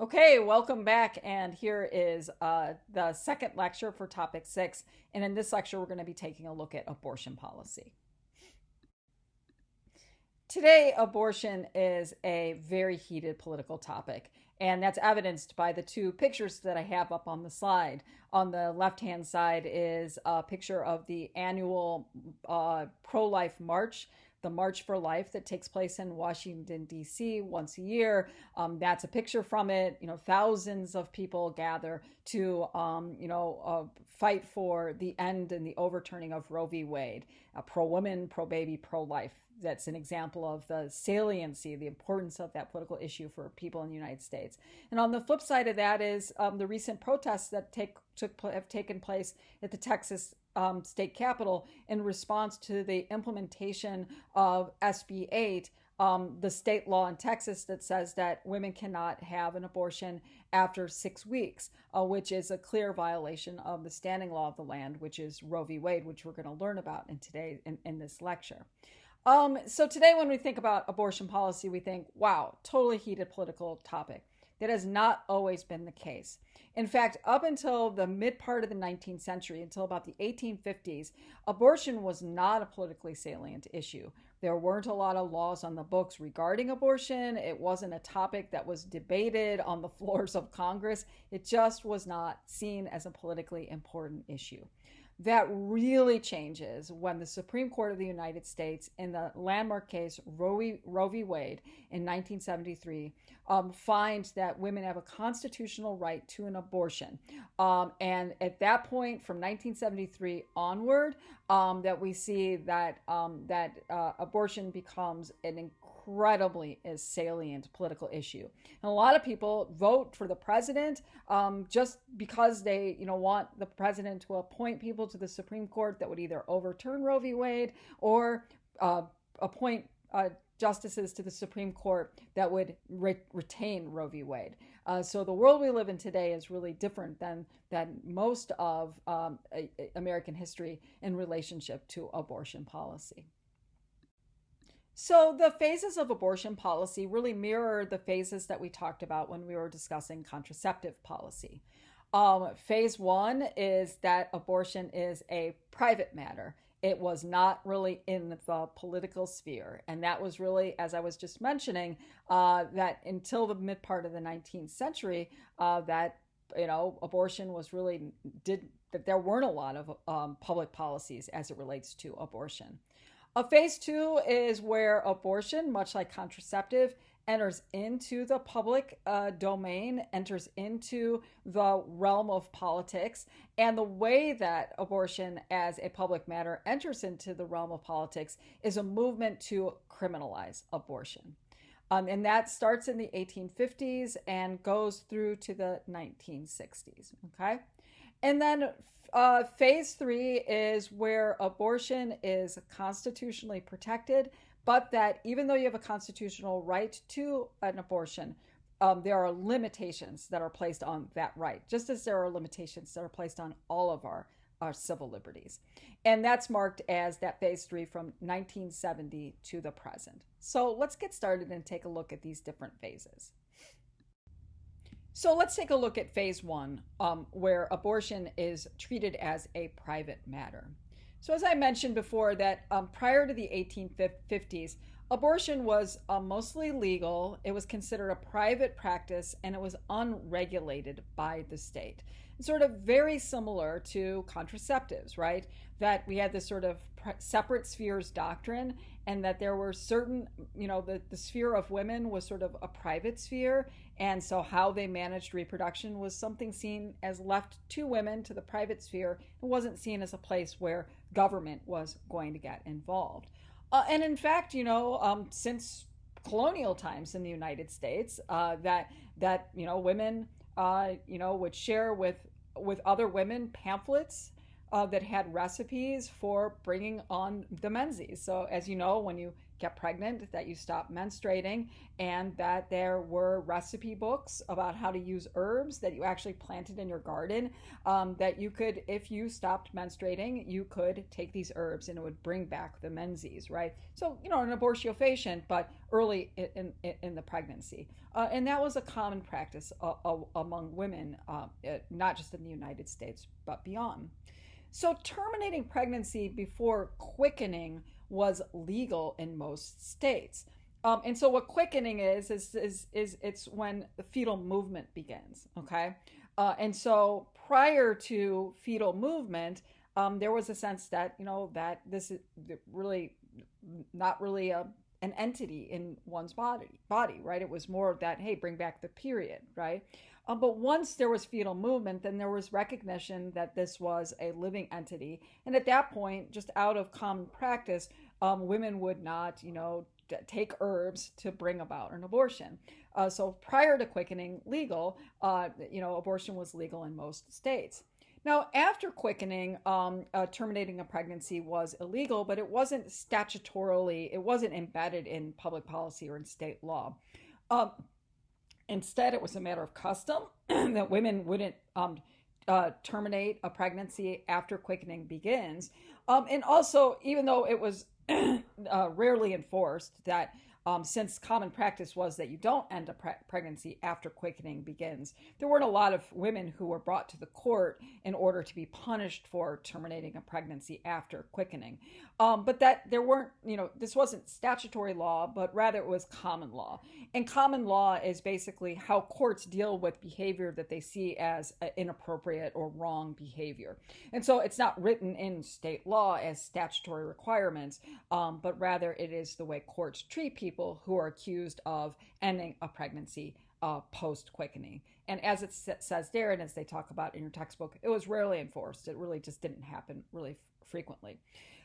Okay, welcome back. And here is the second lecture for topic 6. And in this lecture, we're going to be taking a look at abortion policy. Today, abortion is a very heated political topic, and that's evidenced by the two pictures that I have up on the slide. On the left hand side is a picture of the annual pro life march. The March for Life that takes place in Washington, D.C. once a year. That's a picture from it. Thousands of people gather to, fight for the end and the overturning of Roe v. Wade, pro woman, pro baby, pro life. That's an example of the saliency, the importance of that political issue for people in the United States. And on the flip side of that is the recent protests that have taken place at the Texas state capitol in response to the implementation of SB 8, the state law in Texas that says that women cannot have an abortion after 6 weeks, which is a clear violation of the standing law of the land, which is Roe v. Wade, which we're going to learn about in this lecture. So today when we think about abortion policy, we think, wow, totally heated political topic. That has not always been the case. In fact, up until the mid part of the 19th century, until about the 1850s, abortion was not a politically salient issue. There weren't a lot of laws on the books regarding abortion. It wasn't a topic that was debated on the floors of Congress. It just was not seen as a politically important issue. That really changes when the Supreme Court of the United States, in the landmark case Roe v. Wade in 1973, finds that women have a constitutional right to an abortion. And at that point, from 1973 onward, that we see that abortion becomes an incredibly salient political issue. And a lot of people vote for the president just because they want the president to appoint people to the Supreme Court that would either overturn Roe v. Wade or appoint justices to the Supreme Court that would retain Roe v. Wade. So the world we live in today is really different than most of American history in relationship to abortion policy. So the phases of abortion policy really mirror the phases that we talked about when we were discussing contraceptive policy. Phase 1 is that abortion is a private matter. It was not really in the political sphere. And that was really, as I was just mentioning, that until the mid part of the 19th century, that abortion was really that there weren't a lot of public policies as it relates to abortion. Phase 2 is where abortion, much like contraceptive, enters into the public domain, enters into the realm of politics. And the way that abortion as a public matter enters into the realm of politics is a movement to criminalize abortion. And that starts in the 1850s and goes through to the 1960s. Okay. And then phase 3 is where abortion is constitutionally protected, but that even though you have a constitutional right to an abortion, there are limitations that are placed on that right, just as there are limitations that are placed on all of our civil liberties. And that's marked as that phase 3 from 1970 to the present. So let's get started and take a look at these different phases. So let's take a look at phase 1, where abortion is treated as a private matter. So as I mentioned before, that prior to the 1850s, abortion was mostly legal. It was considered a private practice, and it was unregulated by the state. Sort of very similar to contraceptives, right? That we had this sort of separate spheres doctrine, and that there were certain, the sphere of women was sort of a private sphere. And so how they managed reproduction was something seen as left to women, to the private sphere. It wasn't seen as a place where government was going to get involved. And in fact, since colonial times in the United States, that women, would share with other women pamphlets that had recipes for bringing on the menses. So as you know, when you get pregnant, that you stopped menstruating, and that there were recipe books about how to use herbs that you actually planted in your garden, that you could, if you stopped menstruating, you could take these herbs and it would bring back the menses, right? So, an abortifacient, but early in the pregnancy. And that was a common practice among women, not just in the United States, but beyond. So terminating pregnancy before quickening was legal in most states. And so what quickening is it's when the fetal movement begins. Okay, and so prior to fetal movement, there was a sense that that this is really not really an entity in one's body, right? It was more of that, hey, bring back the period, right? But once there was fetal movement, then there was recognition that this was a living entity. And at that point, just out of common practice, women would not, take herbs to bring about an abortion. So prior to quickening legal, abortion was legal in most states. Now, after quickening, terminating a pregnancy was illegal, but it wasn't statutorily, it wasn't embedded in public policy or in state law. Instead, it was a matter of custom that women wouldn't terminate a pregnancy after quickening begins. And also, even though it was rarely enforced, that since common practice was that you don't end a pregnancy after quickening begins, there weren't a lot of women who were brought to the court in order to be punished for terminating a pregnancy after quickening. But that there weren't, this wasn't statutory law, but rather it was common law. And common law is basically how courts deal with behavior that they see as inappropriate or wrong behavior. And so it's not written in state law as statutory requirements, but rather it is the way courts treat people who are accused of ending a pregnancy post quickening. And as it says there, and as they talk about in your textbook, it was rarely enforced. It really just didn't happen really frequently.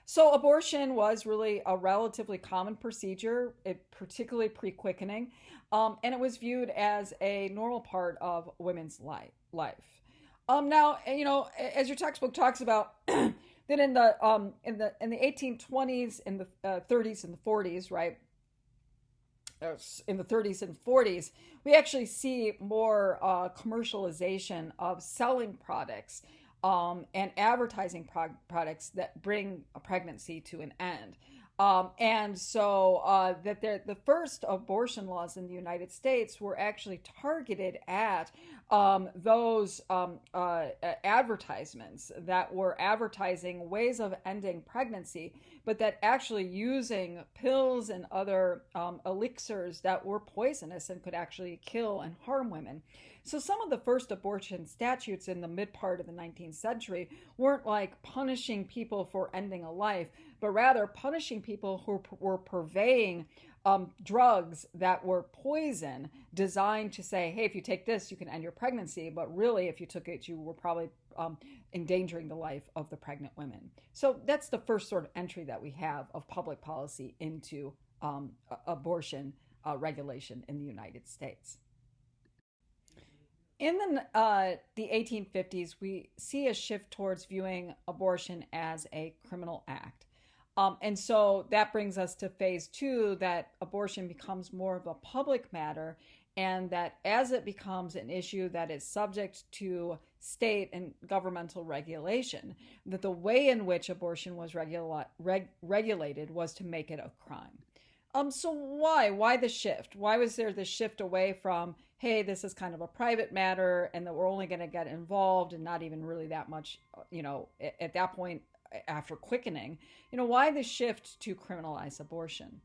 So abortion was really a relatively common procedure, particularly pre-quickening, and it was viewed as a normal part of women's life. Now, as your textbook talks about, that in the 1820s, in the 30s, and the 40s, right? In the 30s and 40s, we actually see more commercialization of selling products and advertising products that bring a pregnancy to an end. And so that the first abortion laws in the United States were actually targeted at those advertisements that were advertising ways of ending pregnancy, but that actually using pills and other elixirs that were poisonous and could actually kill and harm women. So some of the first abortion statutes in the mid part of the 19th century weren't like punishing people for ending a life, but rather punishing people who were purveying drugs that were poison, designed to say, hey, if you take this, you can end your pregnancy. But really, if you took it, you were probably endangering the life of the pregnant women. So that's the first sort of entry that we have of public policy into abortion regulation in the United States. In the 1850s, we see a shift towards viewing abortion as a criminal act. And so that brings us to phase two, that abortion becomes more of a public matter, and that as it becomes an issue that is subject to state and governmental regulation, that the way in which abortion was regulated was to make it a crime. So why the shift? Why was there this shift away from, hey, this is kind of a private matter and that we're only going to get involved and not even really that much, at that point after quickening, why the shift to criminalize abortion?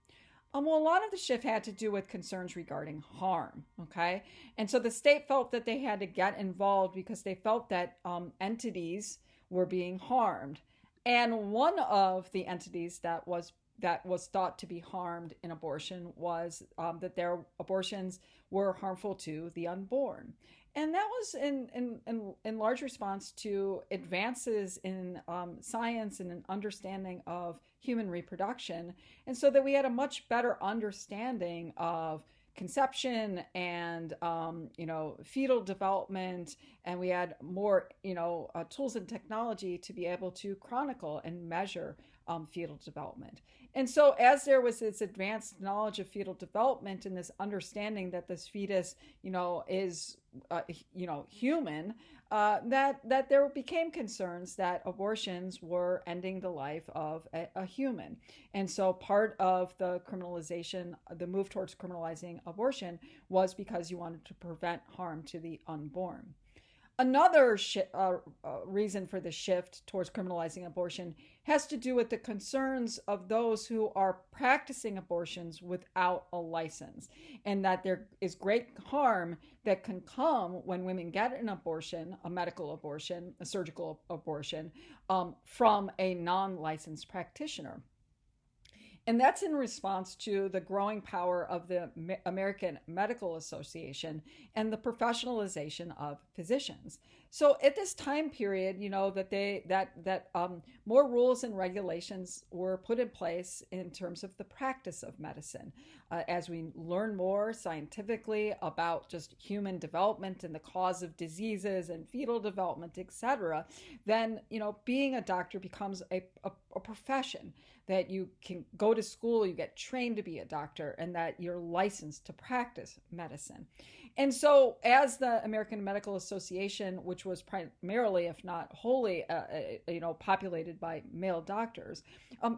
Well, a lot of the shift had to do with concerns regarding harm, okay? And so the state felt that they had to get involved because they felt that entities were being harmed. And one of the entities that was thought to be harmed in abortion was that their abortions were harmful to the unborn. And that was in large response to advances in science and an understanding of human reproduction. And so that we had a much better understanding of conception and fetal development, and we had more tools and technology to be able to chronicle and measure fetal development. And so, as there was this advanced knowledge of fetal development and this understanding that this fetus, is, human, that there became concerns that abortions were ending the life of a human. And so, part of the criminalization, the move towards criminalizing abortion, was because you wanted to prevent harm to the unborn. Another reason for the shift towards criminalizing abortion has to do with the concerns of those who are practicing abortions without a license, and that there is great harm that can come when women get an abortion, a medical abortion, a surgical abortion, from a non-licensed practitioner. And that's in response to the growing power of the American Medical Association and the professionalization of physicians. So at this time period, that more rules and regulations were put in place in terms of the practice of medicine. As we learn more scientifically about just human development and the cause of diseases and fetal development, etc., then being a doctor becomes a profession, that you can go to school, you get trained to be a doctor, and that you're licensed to practice medicine. And so, as the American Medical Association, which was primarily, if not wholly, populated by male doctors,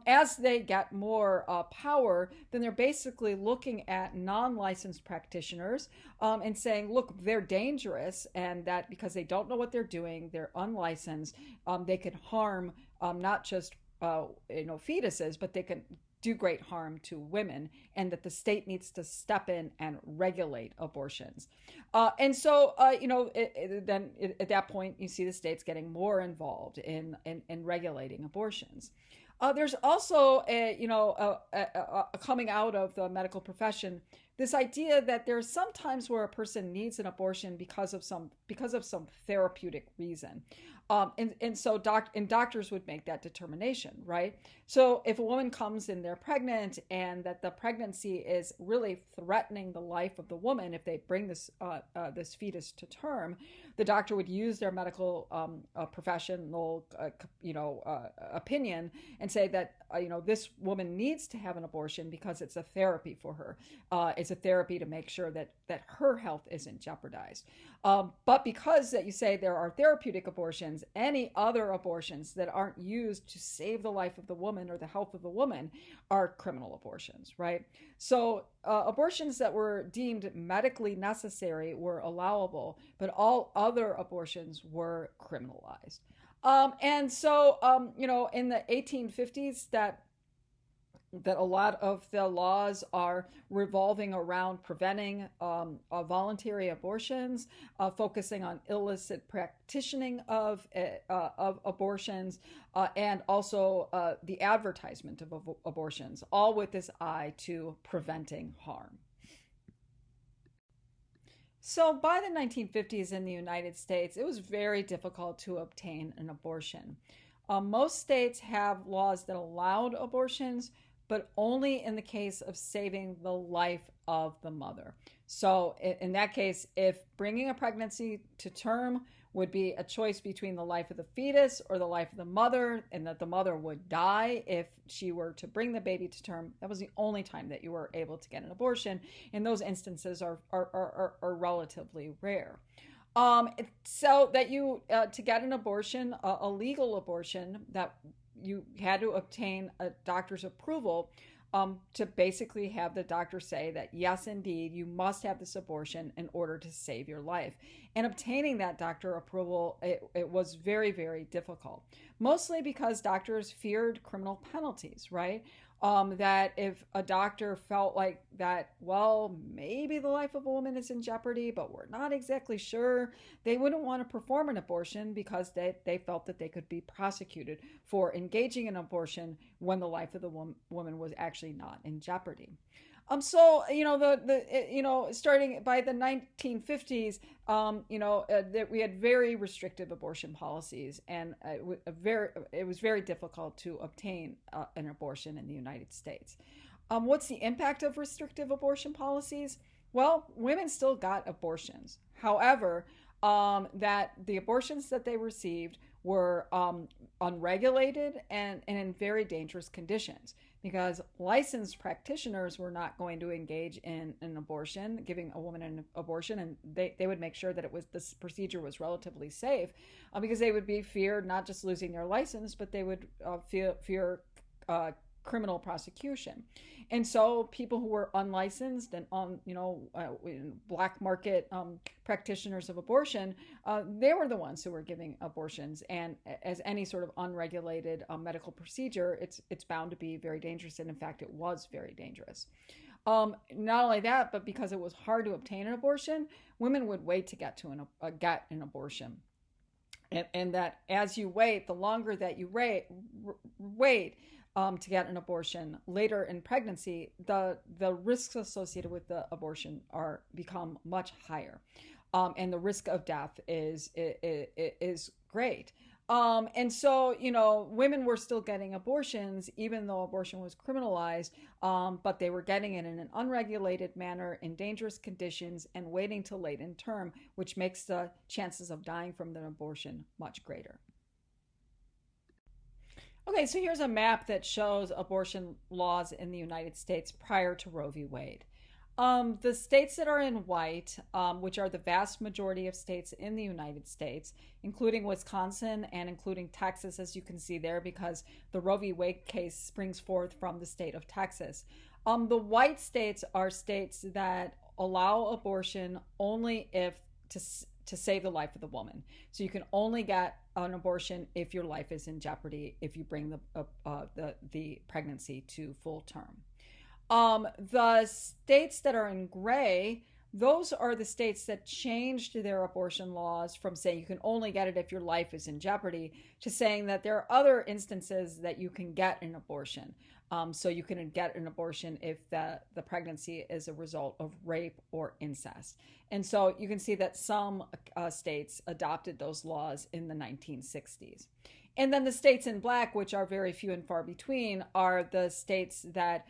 as they get more power, then they're basically looking at non-licensed practitioners and saying, look, they're dangerous, and that because they don't know what they're doing, they're unlicensed, they can harm not just fetuses, but they can do great harm to women, and that the state needs to step in and regulate abortions. And so, at that point, you see the states getting more involved in regulating abortions. There's also a coming out of the medical profession, this idea that there's some times where a person needs an abortion because of some therapeutic reason. And so doctors would make that determination, right? So if a woman comes in there pregnant and that the pregnancy is really threatening the life of the woman, if they bring this fetus to term, the doctor would use their medical professional opinion and say that this woman needs to have an abortion because it's a therapy for her. It's a therapy to make sure that her health isn't jeopardized. But because that you say there are therapeutic abortions, any other abortions that aren't used to save the life of the woman or the health of the woman are criminal abortions, right? So abortions that were deemed medically necessary were allowable, but all other abortions were criminalized. And so, in the 1850s, that a lot of the laws are revolving around preventing voluntary abortions, focusing on illicit practicing of abortions, and also the advertisement of abortions, all with this eye to preventing harm. So by the 1950s in the United States, it was very difficult to obtain an abortion. Most states have laws that allowed abortions, but only in the case of saving the life of the mother. So in that case, if bringing a pregnancy to term would be a choice between the life of the fetus or the life of the mother, and that the mother would die if she were to bring the baby to term, that was the only time that you were able to get an abortion. And those instances are relatively rare. So that you, to get an abortion, a legal abortion, that you had to obtain a doctor's approval to basically have the doctor say that, yes, indeed, you must have this abortion in order to save your life. And obtaining that doctor approval, it was very, very difficult, mostly because doctors feared criminal penalties, right? That if a doctor felt like that, well, maybe the life of a woman is in jeopardy, but we're not exactly sure, they wouldn't want to perform an abortion because they felt that they could be prosecuted for engaging in abortion when the life of the woman was actually not in jeopardy. So starting by the 1950s, that we had very restrictive abortion policies, and it was very difficult to obtain an abortion in the United States. What's the impact of restrictive abortion policies? Well, women still got abortions. However, that the abortions that they received were unregulated and in very dangerous conditions. because licensed practitioners were not going to engage in an abortion, giving a woman an abortion, and they would make sure that this procedure was relatively safe, because they would be feared not just losing their license, but they would fear criminal prosecution. And so people who were unlicensed and on, black market practitioners of abortion, they were the ones who were giving abortions. And as any sort of unregulated medical procedure, it's bound to be very dangerous. And in fact, it was very dangerous. Not only that, but because it was hard to obtain an abortion, women would wait to get an abortion. And that as you wait, the longer that you wait to get an abortion later in pregnancy, the risks associated with the abortion become much higher, and the risk of death is great. And so, women were still getting abortions, even though abortion was criminalized, but they were getting it in an unregulated manner, in dangerous conditions, and waiting till late in term, which makes the chances of dying from an abortion much greater. Okay, so here's a map that shows abortion laws in the United States prior to Roe v. Wade. The states that are in white, which are the vast majority of states in the United States, including Wisconsin and including Texas, as you can see there, because the Roe v. Wade case springs forth from the state of Texas. The white states are states that allow abortion only to save the life of the woman. So you can only get an abortion if your life is in jeopardy, if you bring the pregnancy to full term. The states that are in gray, those are the states that changed their abortion laws from saying you can only get it if your life is in jeopardy to saying that there are other instances that you can get an abortion. So you can get an abortion if the pregnancy is a result of rape or incest. And so you can see that some states adopted those laws in the 1960s. And then the states in black, which are very few and far between, are the states that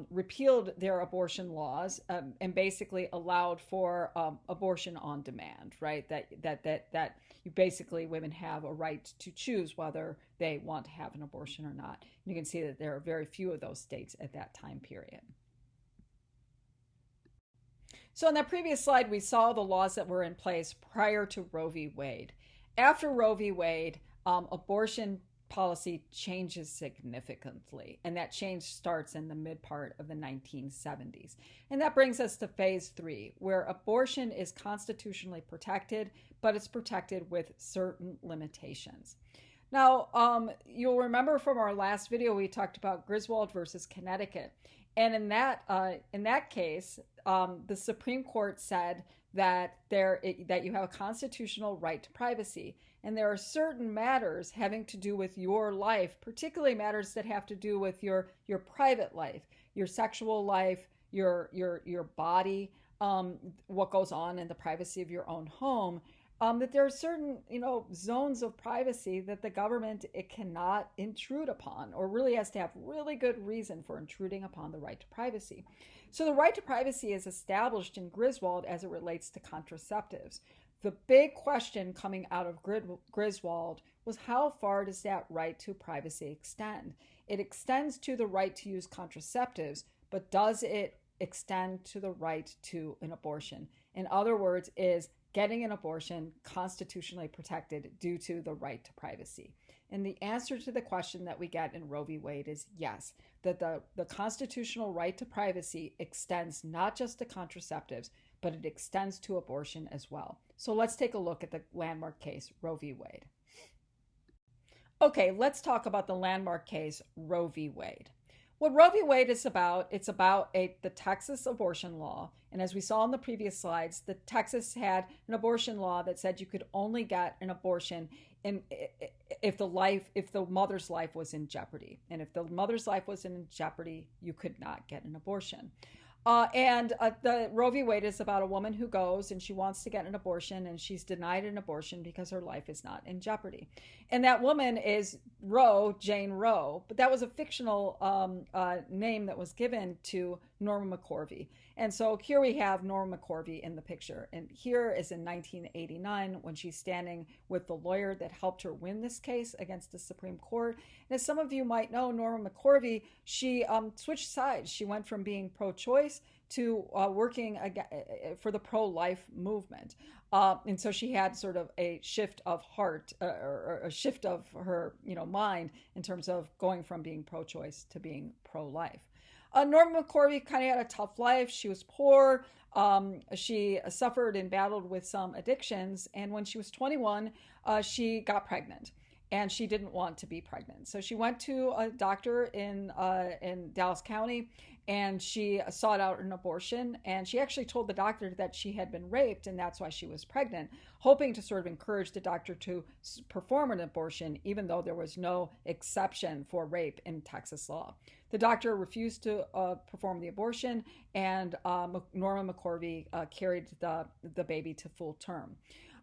repealed their abortion laws and basically allowed for abortion on demand, right? That you basically, women have a right to choose whether they want to have an abortion or not. And you can see that there are very few of those states at that time period. So in that previous slide, we saw the laws that were in place prior to Roe v. Wade. After Roe v. Wade, abortion policy changes significantly, and that change starts in the mid part of the 1970s. And that brings us to phase 3, where abortion is constitutionally protected, but it's protected with certain limitations. Now, you'll remember from our last video, we talked about Griswold versus Connecticut. And in that case, the Supreme Court said that you have a constitutional right to privacy. And there are certain matters having to do with your life, particularly matters that have to do with your private life, your sexual life, your body, what goes on in the privacy of your own home, that there are certain, zones of privacy that the government, it cannot intrude upon, or really has to have really good reason for intruding upon the right to privacy. So the right to privacy is established in Griswold as it relates to contraceptives. The big question coming out of Griswold was, how far does that right to privacy extend? It extends to the right to use contraceptives, but does it extend to the right to an abortion? In other words, is getting an abortion constitutionally protected due to the right to privacy? And the answer to the question that we get in Roe v. Wade is yes, that the constitutional right to privacy extends not just to contraceptives, but it extends to abortion as well. So let's take a look at the landmark case, Roe v. Wade. Okay, let's talk about the landmark case, Roe v. Wade. What Roe v. Wade is about, it's about the Texas abortion law. And as we saw in the previous slides, the Texas had an abortion law that said you could only get an abortion if the mother's life was in jeopardy. And if the mother's life was in jeopardy, you could not get an abortion. The Roe v. Wade is about a woman who goes and she wants to get an abortion, and she's denied an abortion because her life is not in jeopardy. And that woman is Jane Roe, but that was a fictional name that was given to Norma McCorvey. And so here we have Norma McCorvey in the picture. And here is in 1989 when she's standing with the lawyer that helped her win this case against the Supreme Court. And as some of you might know, Norma McCorvey, she switched sides. She went from being pro-choice to working for the pro-life movement. And so she had sort of a shift of heart or a shift of her, mind in terms of going from being pro-choice to being pro-life. Norma McCorvey kind of had a tough life. She was poor. She suffered and battled with some addictions. And when she was 21, she got pregnant. And she didn't want to be pregnant. So she went to a doctor in Dallas County, and she sought out an abortion. And she actually told the doctor that she had been raped, and that's why she was pregnant, hoping to sort of encourage the doctor to perform an abortion, even though there was no exception for rape in Texas law. The doctor refused to perform the abortion, and Norma McCorvey carried the baby to full term.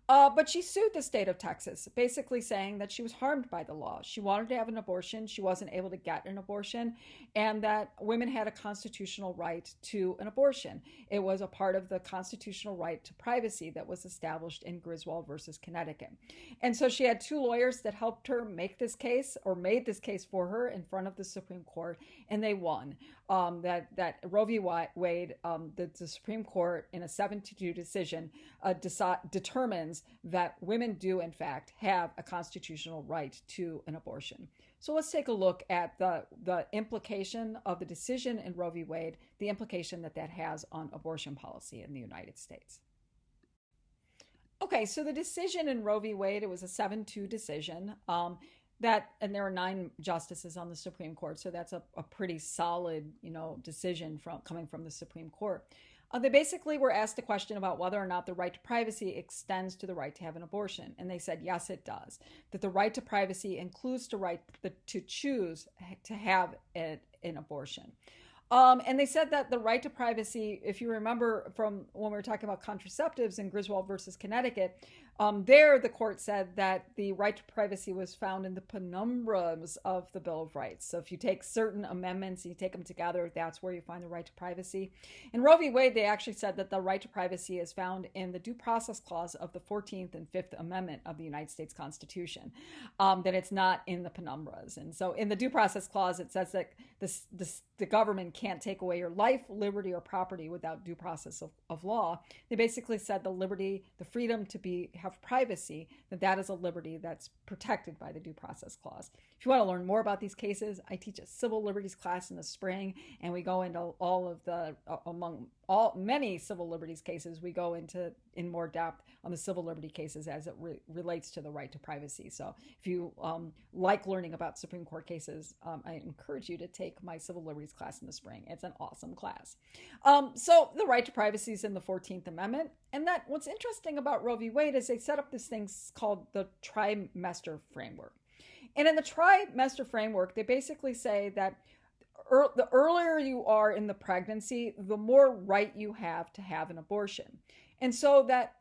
But she sued the state of Texas, basically saying that she was harmed by the law. She wanted to have an abortion. She wasn't able to get an abortion, and that women had a constitutional right to an abortion. It was a part of the constitutional right to privacy that was established in Griswold versus Connecticut. And so she had two lawyers that helped her make this case, or made this case for her in front of the Supreme Court, and they won. That Roe v. Wade, the Supreme Court, in a 7-2 decision, determines that women do, in fact, have a constitutional right to an abortion. So let's take a look at the implication of the decision in Roe v. Wade, the implication that has on abortion policy in the United States. Okay, so the decision in Roe v. Wade, it was a 7-2 decision. And there are 9 justices on the Supreme Court, so that's a pretty solid, decision coming from the Supreme Court. They basically were asked a question about whether or not the right to privacy extends to the right to have an abortion, and they said yes, it does. That the right to privacy includes the right to choose to have an abortion. And they said that the right to privacy, if you remember from when we were talking about contraceptives in Griswold versus Connecticut, there the court said that the right to privacy was found in the penumbras of the Bill of Rights. So if you take certain amendments and you take them together, that's where you find the right to privacy. In Roe v. Wade, they actually said that the right to privacy is found in the Due Process Clause of the 14th and 5th Amendment of the United States Constitution, that it's not in the penumbras. And so in the Due Process Clause, it says that the government can't take away your life, liberty, or property without due process of law. They basically said the freedom to have privacy, that is a liberty that's protected by the Due Process Clause. If you want to learn more about these cases, I teach a civil liberties class in the spring, and we go into all of many civil liberties cases. We go in more depth on the civil liberty cases as it relates to the right to privacy. So if you like learning about Supreme Court cases, I encourage you to take my civil liberties class in the spring. It's an awesome class. So the right to privacy is in the 14th Amendment. And that what's interesting about Roe v. Wade is they set up this thing called the trimester framework. And in the trimester framework, they basically say that the earlier you are in the pregnancy, the more right you have to have an abortion. And so that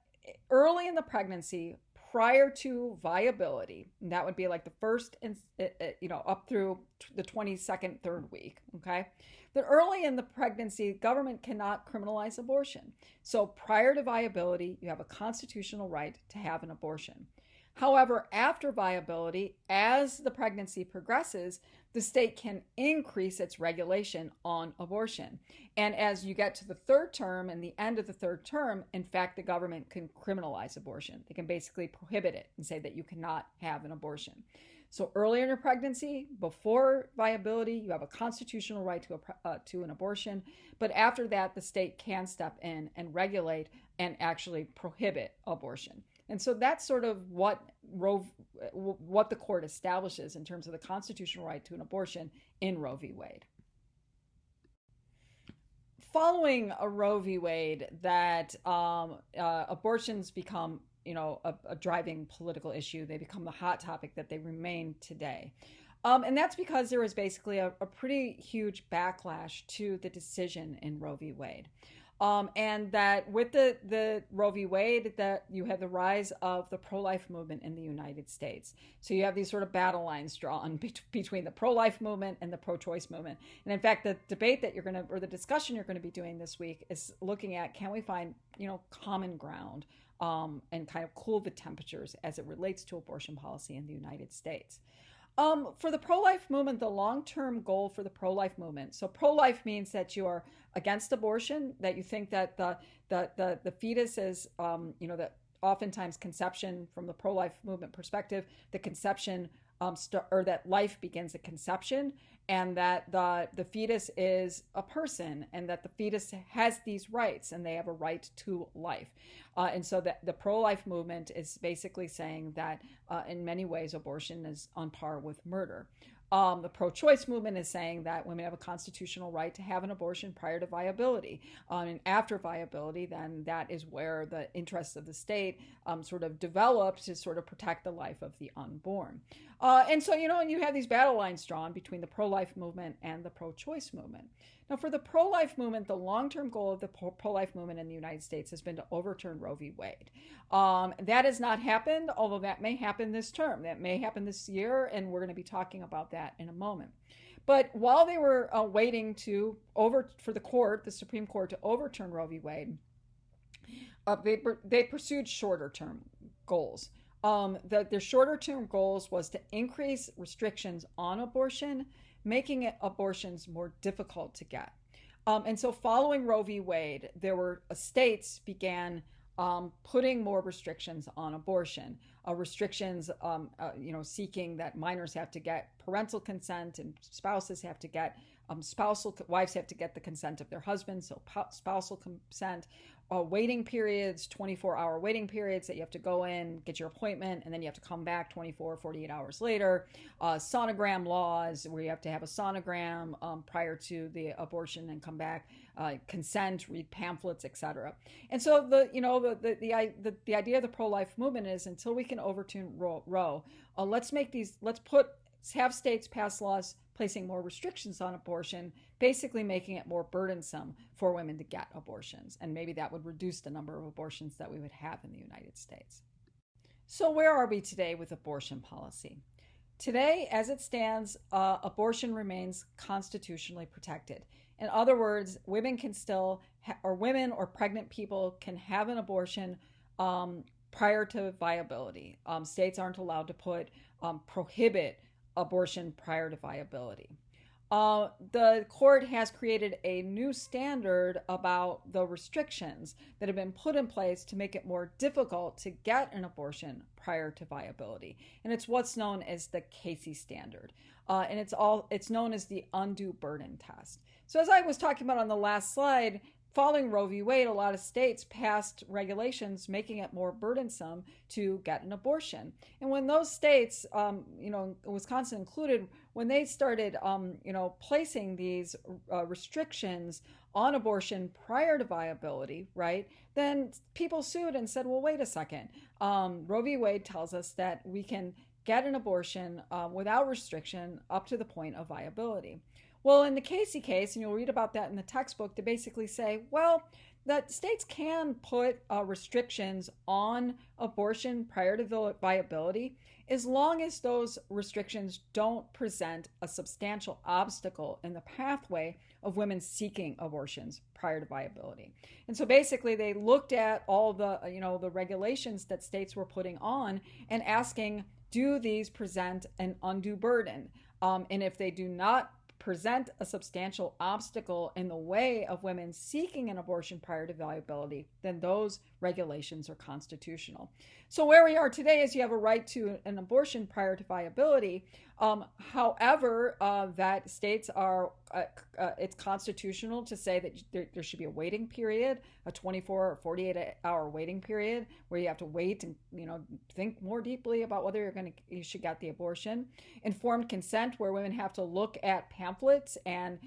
early in the pregnancy, prior to viability, and that would be like the first, up through the 22nd, 3rd week, okay? That early in the pregnancy, government cannot criminalize abortion. So prior to viability, you have a constitutional right to have an abortion. However, after viability, as the pregnancy progresses, the state can increase its regulation on abortion. And as you get to the 3rd term and the end of the 3rd term, in fact, the government can criminalize abortion. They can basically prohibit it and say that you cannot have an abortion. So early in your pregnancy, before viability, you have a constitutional right to an abortion. But after that, the state can step in and regulate and actually prohibit abortion. And so that's sort of what the court establishes in terms of the constitutional right to an abortion in Roe v. Wade. Following a Roe v. Wade, that abortions become, a driving political issue. They become the hot topic that they remain today. And that's because there was basically a pretty huge backlash to the decision in Roe v. Wade. And that with the Roe v. Wade, that you had the rise of the pro-life movement in the United States. So you have these sort of battle lines drawn between the pro-life movement and the pro-choice movement. And in fact, the debate that or the discussion you're going to be doing this week is looking at, can we find, common ground and kind of cool the temperatures as it relates to abortion policy in the United States. For the pro-life movement, the long-term goal for the pro-life movement. So pro-life means that you are against abortion, that you think that the fetus is, that oftentimes conception from the pro-life movement perspective, the conception or that life begins at conception, and that the fetus is a person, and that the fetus has these rights, and they have a right to life. And so that the pro-life movement is basically saying that in many ways abortion is on par with murder. The pro-choice movement is saying that women have a constitutional right to have an abortion prior to viability. And after viability, then that is where the interests of the state sort of developed to sort of protect the life of the unborn. And so, and you have these battle lines drawn between the pro-life movement and the pro-choice movement. Now, for the pro-life movement, the long-term goal of the pro-life movement in the United States has been to overturn Roe v. Wade. That has not happened, although that may happen this term. That may happen this year, and we're going to be talking about that in a moment. But while they were waiting for the Supreme Court, to overturn Roe v. Wade, they pursued shorter-term goals. Their shorter-term goals was to increase restrictions on abortion, making abortions more difficult to get. And so following Roe v. Wade, there were states began putting more restrictions on abortion, restrictions, seeking that minors have to get parental consent and spouses have to get, wives have to get the consent of their husbands, so spousal consent. Waiting periods, 24-hour waiting periods that you have to go in, get your appointment, and then you have to come back 24, 48 hours later. Sonogram laws, where you have to have a sonogram prior to the abortion and come back. Consent, read pamphlets, etc. And so the idea of the pro-life movement is, until we can overturn Roe, have states pass laws placing more restrictions on abortion, basically making it more burdensome for women to get abortions. And maybe that would reduce the number of abortions that we would have in the United States. So where are we today with abortion policy? Today, as it stands, abortion remains constitutionally protected. In other words, women can still, women or pregnant people can have an abortion prior to viability. States aren't allowed to prohibit abortion prior to viability. The court has created a new standard about the restrictions that have been put in place to make it more difficult to get an abortion prior to viability. And it's what's known as the Casey standard. And it's known as the undue burden test. So as I was talking about on the last slide, following Roe v. Wade, a lot of states passed regulations making it more burdensome to get an abortion. And when those states, Wisconsin included, when they started, placing these restrictions on abortion prior to viability, right, then people sued and said, well, wait a second. Roe v. Wade tells us that we can get an abortion without restriction up to the point of viability. Well, in the Casey case, and you'll read about that in the textbook, they basically say, well, that states can put restrictions on abortion prior to viability as long as those restrictions don't present a substantial obstacle in the pathway of women seeking abortions prior to viability. And so basically they looked at all the regulations that states were putting on and asking, do these present an undue burden? And if they do not present a substantial obstacle in the way of women seeking an abortion prior to viability, then those regulations are constitutional. So where we are today is you have a right to an abortion prior to viability. However, that states are, it's constitutional to say that there should be a waiting period, a 24 or 48 hour waiting period where you have to wait and, think more deeply about whether you should get the abortion. Informed consent, where women have to look at pamphlets and,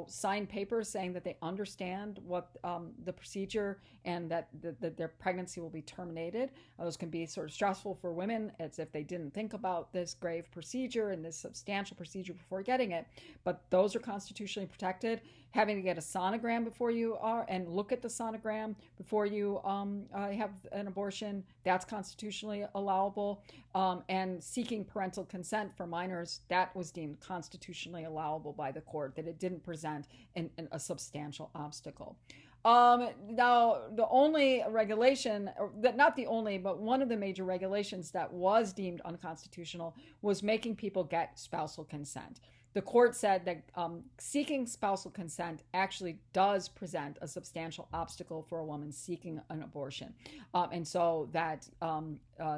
sign papers saying that they understand what the procedure and that their pregnancy will be terminated. Those can be sort of stressful for women, as if they didn't think about this grave procedure and this substantial procedure before getting it. But those are constitutionally protected. having to get a sonogram before you are and look at the sonogram before you have an abortion, that's constitutionally allowable. And seeking parental consent for minors, that was deemed constitutionally allowable by the court, that it didn't present a substantial obstacle. Now, the only regulation, that not the only, but one of the major regulations that was deemed unconstitutional was making people get spousal consent. The court said that seeking spousal consent actually does present a substantial obstacle for a woman seeking an abortion. And so that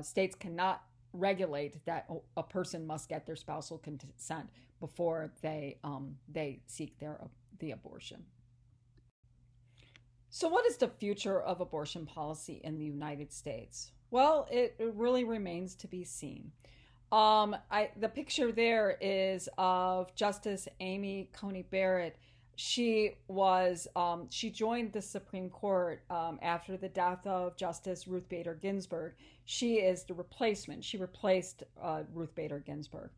states cannot regulate that a person must get their spousal consent before they seek the abortion. So, what is the future of abortion policy in the United States? Well, it really remains to be seen. The picture there is of Justice Amy Coney Barrett. She joined the Supreme Court after the death of Justice Ruth Bader Ginsburg. She is the replacement. She replaced Ruth Bader Ginsburg.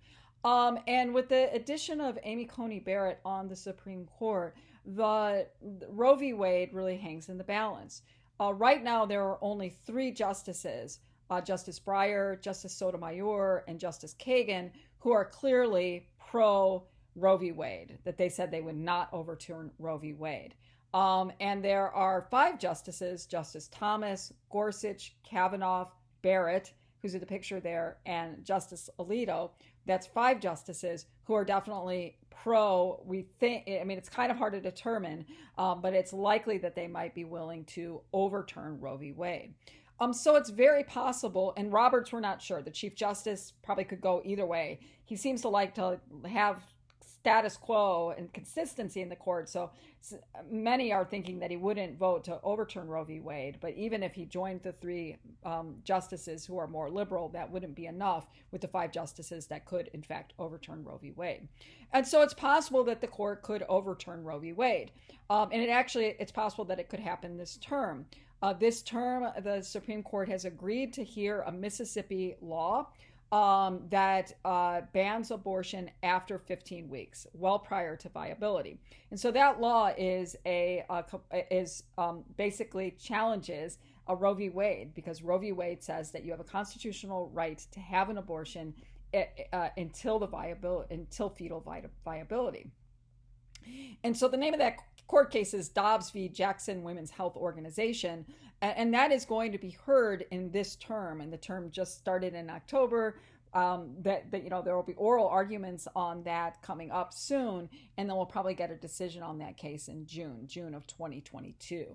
And with the addition of Amy Coney Barrett on the Supreme Court, the Roe v. Wade really hangs in the balance. Right now, there are only three justices, Justice Breyer, Justice Sotomayor, and Justice Kagan, who are clearly pro Roe v. Wade, that they said they would not overturn Roe v. Wade. And there are five justices, Justice Thomas, Gorsuch, Kavanaugh, Barrett, who's in the picture there, and Justice Alito. That's five justices who are definitely pro. We think, I mean, it's kind of hard to determine, but it's likely that they might be willing to overturn Roe v. Wade. So it's very possible, and Roberts, we're not sure. The Chief Justice probably could go either way. He seems to like to have status quo and consistency in the court. So many are thinking that he wouldn't vote to overturn Roe v. Wade. But even if he joined the three justices who are more liberal, that wouldn't be enough with the five justices that could, in fact, overturn Roe v. Wade. And so it's possible that the court could overturn Roe v. Wade. And it's possible that it could happen this term. This term, the Supreme Court has agreed to hear a Mississippi law that bans abortion after 15 weeks, well prior to viability. And so that law basically challenges a Roe v. Wade, because Roe v. Wade says that you have a constitutional right to have an abortion until fetal viability. And so the name of that court case is Dobbs v. Jackson Women's Health Organization, and that is going to be heard in this term. And the term just started in October. There will be oral arguments on that coming up soon, and then we'll probably get a decision on that case in June of 2022.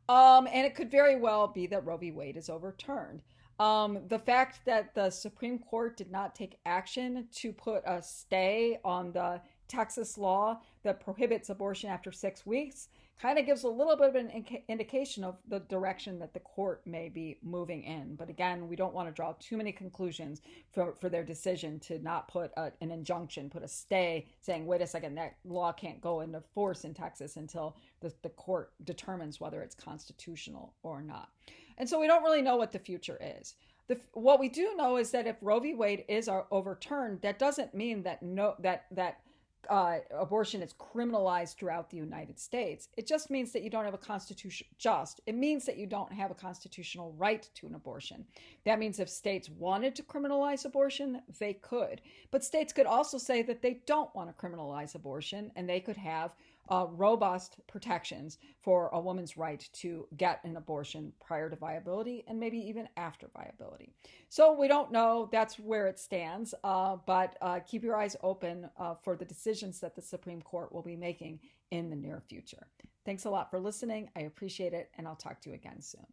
And it could very well be that Roe v. Wade is overturned. The fact that the Supreme Court did not take action to put a stay on the Texas law that prohibits abortion after 6 weeks kind of gives a little bit of an indication of the direction that the court may be moving in. But again, we don't want to draw too many conclusions for their decision to not put an injunction, put a stay saying, wait a second, that law can't go into force in Texas until the court determines whether it's constitutional or not. And so we don't really know what the future is. What we do know is that if Roe v. Wade is overturned, that doesn't mean that abortion is criminalized throughout the United States. It just means that you don't have a it means that you don't have a constitutional right to an abortion. That means if states wanted to criminalize abortion, they could. But states could also say that they don't want to criminalize abortion, and they could have robust protections for a woman's right to get an abortion prior to viability and maybe even after viability. So we don't know. That's where it stands. But keep your eyes open for the decisions that the Supreme Court will be making in the near future. Thanks a lot for listening. I appreciate it, and I'll talk to you again soon.